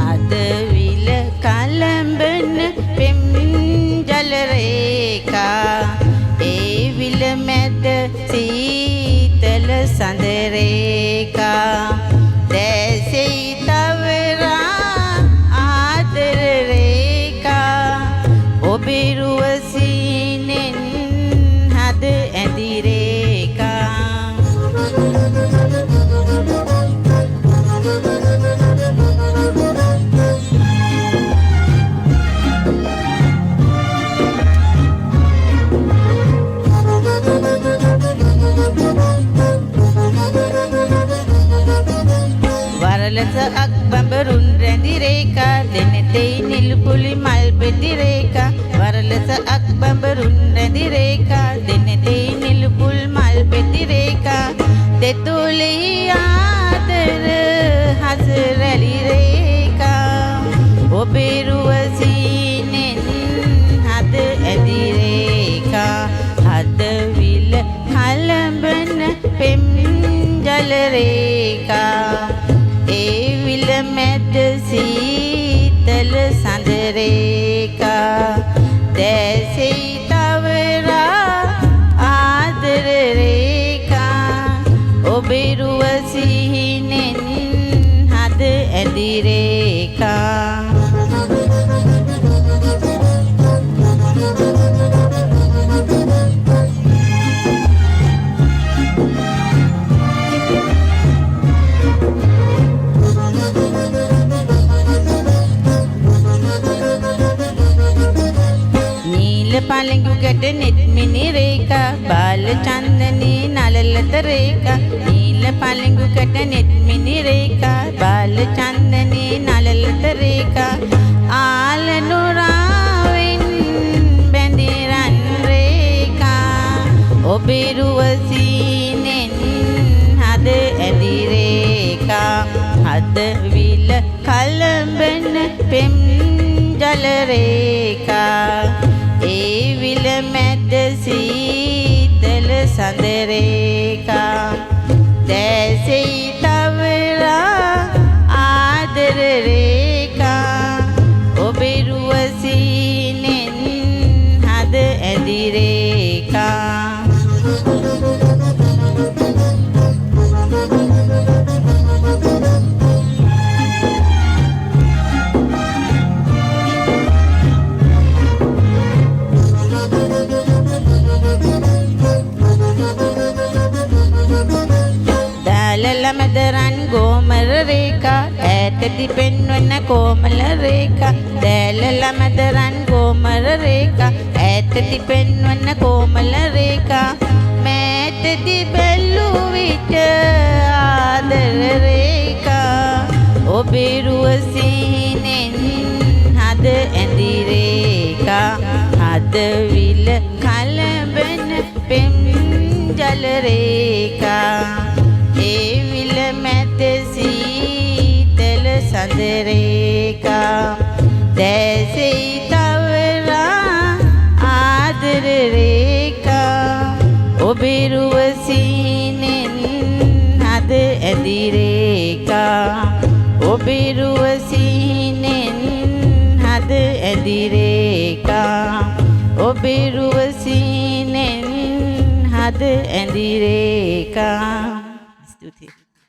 අදවිල කලඹන පෙම් ජල රේඛා ඒ විල මැද සීතල සඳ රේඛා දැසෙයි තවරා ආදර රේඛා ඔබේ රුවසීනෙන් හද ඇඳි රේඛා වරලස අක්බඹරුන් රැඳි රේඛා දෙනෙතෙයි නිල්පුලි මල් පෙති රේඛා වරලස අක්බඹරුන් රැඳි රේඛා දෙනෙතෙයි නිල්පුල් මල් පෙති රේඛා දෙතුලෙහි ආදර හස රැලි රේඛා ඔබේ රුවසීනෙන් හද ඇඳි රේඛා හදවිල කලඹන පෙම් ජල රේඛා ඒ විල මැද සීතල සඳ රේඛා දැසෙයි තවරා ආදර රේඛා ඔබේ රුවසීනෙන් හද ඇඳි රේඛා පළඟු ගැට නෙත් මිනි රේඛා බාල චන්දනී නලලත රේඛා නීල පළඟු ගැට නෙත් මිනි රේඛා බාල චන්දනී නලලත රේඛා ආල නුරාවෙන් බැඳි රන් රේඛා ඔබේ රුවසීනෙන් හද ඇඳි රේඛා හදවිල කලඹන පෙම් ජල රේඛා ඒ විල මැද සීතල සඳ රේඛා දැසෙයි තවරා ආදර රේඛා ඔබේ රුවසීනෙන් හද ඇඳි රේඛා මැදරන් ගෝමර රේඛා ඈතදී පෙන්වන කොමල රේඛා දැලල මැදරන් ගෝමර රේඛා ඈතදී පෙන්වන කොමල රේඛා මෑතදී බැලූ විට ආදර රේඛා ඔබේ රුවසීනෙන් හද ඇඳි රේඛා හදවිල කලඹන පෙම් ජල රේඛා ඒ විල මැද සීතල සඳ රේඛා දැසෙයි තවරා ආදර රේඛා ඔබේ රුවසීනෙන් හද ඇඳි රේඛා ඔබේ රුවසීනෙන් හද ඇඳි රේඛා ඔබේ රුවසීනෙන් හද ඇඳි රේඛා. ස්තුතියි.